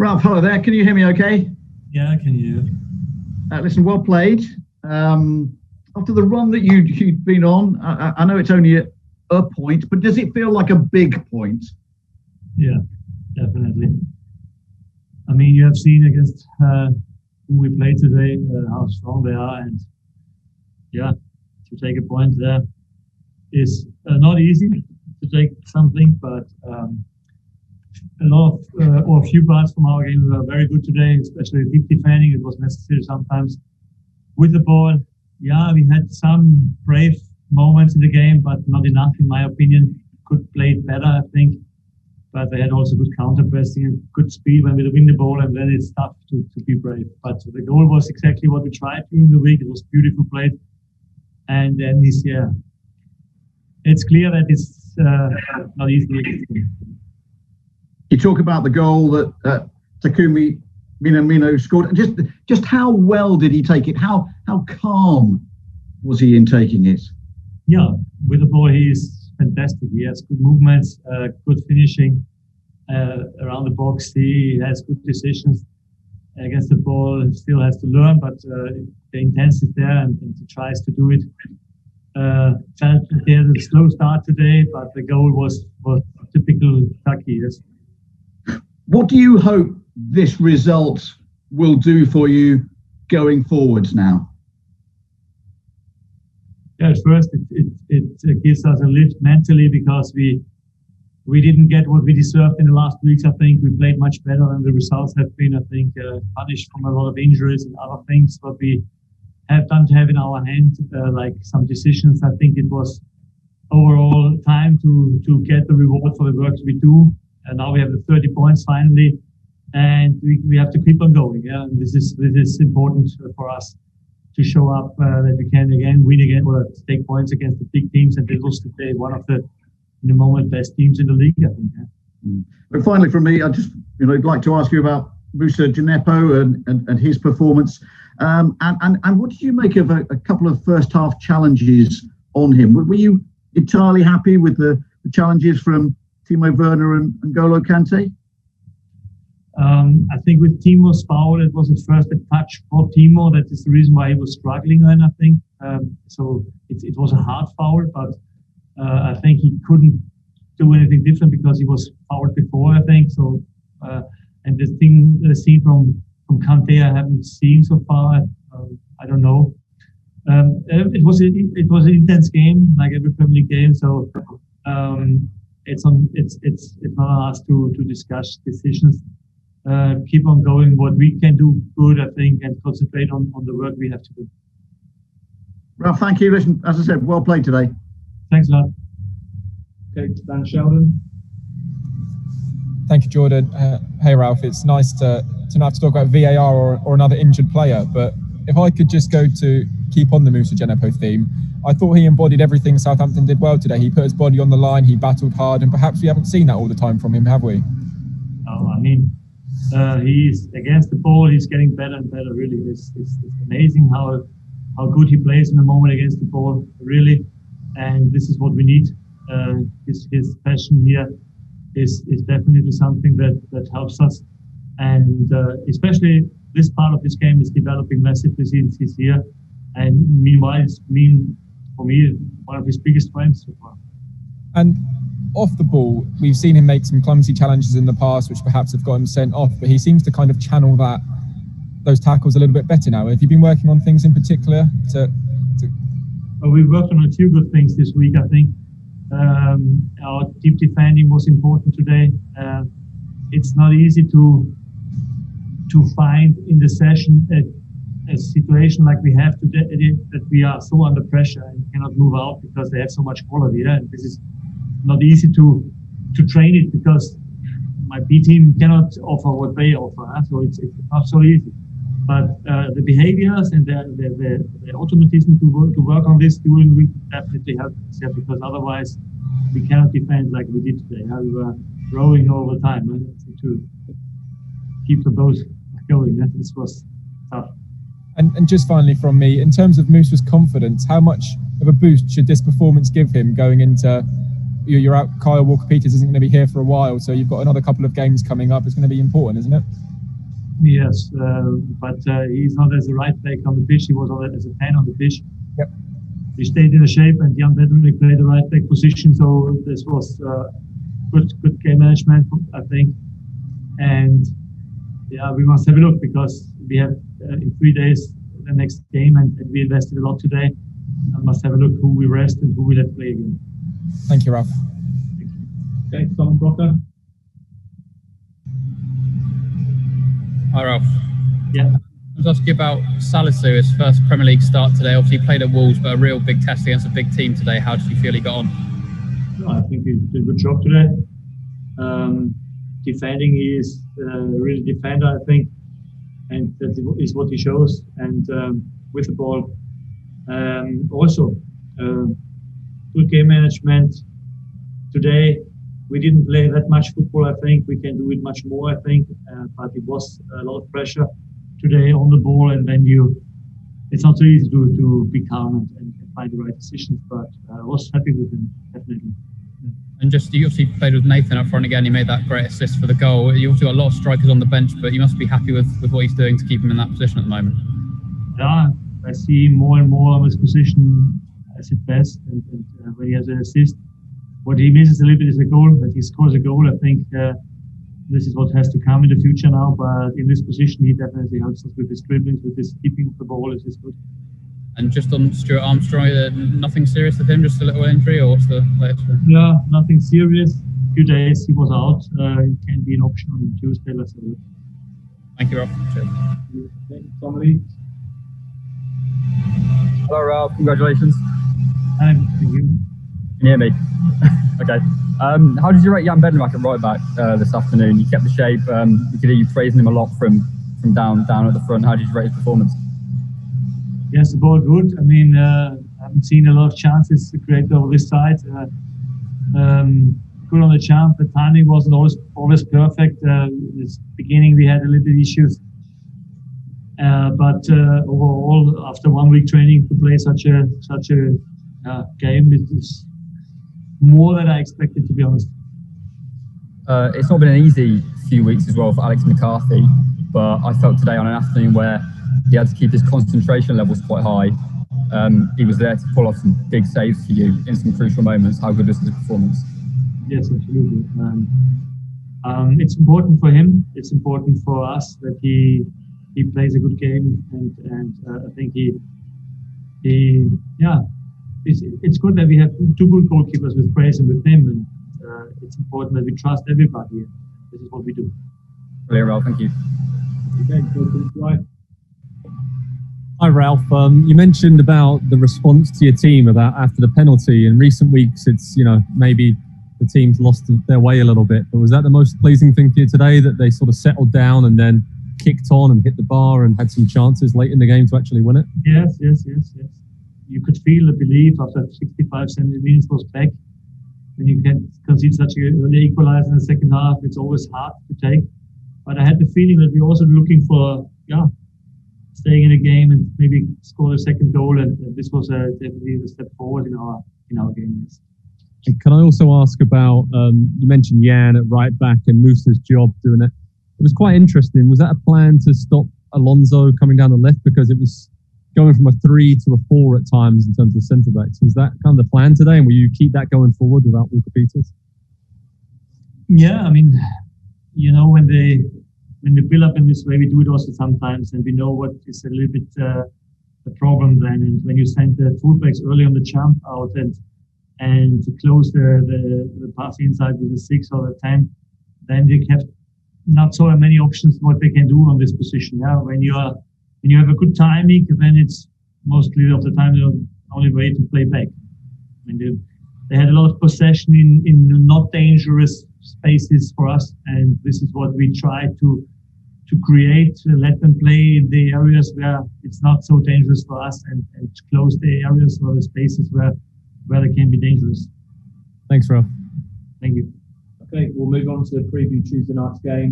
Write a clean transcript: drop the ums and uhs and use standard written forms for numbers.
Ralph, hello there. Can you hear me okay? Yeah, I can hear. Listen, well played. After the run that you'd been on, I know it's only a point, but does it feel like a big point? Yeah, definitely. I mean, you have seen against who we played today, how strong they are. And yeah, to take a point there is not easy to take something, but a lot of, or a few parts from our game were very good today, especially deep defending. It was necessary sometimes. With the ball, yeah, we had some brave moments in the game, but not enough, in my opinion. Could play it better, I think. But they had also good counter pressing and good speed when we win the ball, and then it's tough to be brave. But the goal was exactly what we tried during the week. It was beautiful played. And then this year, it's clear that it's not easy. You talk about the goal that Takumi Minamino scored. Just how well did he take it? How calm was he in taking it? Yeah, with the ball, he is fantastic. He has good movements, good finishing around the box. He has good decisions against the ball. He still has to learn, but the intensity is there, and he tries to do it. Felt he had a slow start today, but the goal was typical Taki. Yes. What do you hope this result will do for you going forwards now? Yeah, first it gives us a lift mentally, because we didn't get what we deserved in the last weeks. I think we played much better than the results have been. I think punished from a lot of injuries and other things what we have done to have in our hand, like some decisions. I think it was overall time to get the reward for the work we do. And now we have the 30 points finally, and we have to keep on going. Yeah, and this is important for us to show up that we can win again, or take points against the big teams. And this was today one of the, in the moment, best teams in the league, I think. Yeah. But finally, from me, I just like to ask you about Musa Djenepo and his performance. And what did you make of a couple of first half challenges on him? Were you entirely happy with the challenges from Timo Werner and N'Golo Kante? I think with Timo's foul, it was at first a touch for Timo. That is the reason why he was struggling then, I think. So it was a hard foul, but I think he couldn't do anything different because he was fouled before, I think. So and the scene from Kante I haven't seen so far. I don't know. It was an intense game, like every Premier League game. So it's not on us to discuss decisions. Keep on going what we can do good, I think, and concentrate on the work we have to do. Ralph, thank you. Listen, as I said, well played today. Thanks a lot. Okay, Dan Sheldon. Thank you, Jordan. Hey, Ralph, it's nice to not have to talk about VAR or another injured player, but if I could just go to keep on the Musa Djenepo theme, I thought he embodied everything Southampton did well today. He put his body on the line, he battled hard, and perhaps we haven't seen that all the time from him, have we? Oh, I mean, he's against the ball, he's getting better and better, really. It's amazing how good he plays in the moment against the ball, really. And this is what we need. His passion here is definitely something that helps us. And especially this part of this game is developing massively since he's here. And meanwhile, it's been, for me, one of his biggest strengths so far. And off the ball, we've seen him make some clumsy challenges in the past, which perhaps have got him sent off, but he seems to kind of channel those tackles a little bit better now. Have you been working on things in particular Well, we worked on a few good things this week, I think. Our deep defending was important today. It's not easy to find in the session a situation like we have today, that we are so under pressure and cannot move out because they have so much quality. And this is not easy to train it, because my B team cannot offer what they offer. So it's not so easy. But the behaviors and the automatism to work on this during the week definitely help us, because otherwise we cannot defend like we did today. We were rowing all the time to keep the boat going. This was tough. And just finally from me, in terms of Musa's confidence, how much of a boost should this performance give him going into, you're out, Kyle Walker-Peters isn't going to be here for a while, so you've got another couple of games coming up. It's going to be important, isn't it? Yes, but he's not as a right back on the pitch. He was as a 10 on the pitch. Yep. He stayed in the shape, and Jan Bednarek played the right back position. So this was good game management, I think. And yeah, we must have a look because we have in 3 days the next game, and we invested a lot today. I must have a look who we rest and who we let play again. Thank you, Ralph. Okay, Tom Brocker. Hi, Ralph. Yeah. I was asking you about Salisu, his first Premier League start today. Obviously, he played at Wolves, but a real big test against a big team today. How did you feel he got on? No, I think he did a good job today. Defending, he is a really defender, I think, and that is what he shows. And with the ball, also good game management today. We didn't play that much football. I think we can do it much more. I think, but it was a lot of pressure today on the ball, and then it's not so easy to be calm and find the right decisions. But I was happy with him, definitely. And just, you obviously played with Nathan up front again. He made that great assist for the goal. You also got a lot of strikers on the bench, but you must be happy with what he's doing to keep him in that position at the moment. Yeah, I see more and more of his position as it best, and when he has an assist. What he misses a little bit is a goal, but he scores a goal. I think this is what has to come in the future now. But in this position, he definitely helps us with his dribblings, with his keeping of the ball. It is good. And just on Stuart Armstrong, nothing serious with him, just a little injury, or what's the latest? Yeah, nothing serious. A few days he was out. It can be an option on Tuesday. Let's have a look. Thank you, Ralph. Cheers. Okay, Tom Lee. Hello, Ralph. Congratulations. Thank you. Can you hear me? Okay. How did you rate Jan Bednarek at right back this afternoon? You kept the shape. We could hear you praising him a lot from down at the front. How did you rate his performance? Yes, the ball good. I mean, I haven't seen a lot of chances created over this side. Good on the jump. The timing wasn't always perfect. This beginning we had a little bit issues. But overall, after 1 week training to play such a game, it is more than I expected, to be honest. It's not been an easy few weeks as well for Alex McCarthy, but I felt today on an afternoon where he had to keep his concentration levels quite high. He was there to pull off some big saves for you in some crucial moments. How good was his performance? Yes, absolutely. It's important for him. It's important for us that he plays a good game, and I think it's good that we have two good goalkeepers with Praise and with him, and it's important that we trust everybody. This is what we do. Brilliant, Ralph. Thank you. Okay, right. Hi, Ralph. You mentioned about the response to your team about after the penalty. In recent weeks, it's maybe the team's lost their way a little bit. But was that the most pleasing thing for you today, that they sort of settled down and then kicked on and hit the bar and had some chances late in the game to actually win it? Yes. You could feel the belief after 65, 70 minutes was back. When you can concede such an early equalizer in the second half, it's always hard to take. But I had the feeling that we're also looking for, staying in the game and maybe score a second goal. And this was definitely a step forward in our game. Yes. And can I also ask about, you mentioned Jan at right back and Musa's job doing it. It was quite interesting. Was that a plan to stop Alonso coming down the left, because it was going from a 3 to a 4 at times in terms of centre backs? Was that kind of the plan today, and will you keep that going forward without Walker Peters? Yeah, I mean, when they build up in this way, we do it also sometimes, and we know what is a little bit the problem then. And when you send the fullbacks early on the jump out and to close the pass inside with the 6 or the 10, then they have not so many options what they can do on this position. Yeah, when you have a good timing, then it's mostly of the time the only way to play back. I mean, they had a lot of possession in not dangerous spaces for us, and this is what we try to create, to let them play in the areas where it's not so dangerous for us, and close the areas or the spaces where they can be dangerous. Thanks, Ralph. Thank you. Okay, we'll move on to the preview Tuesday night's game.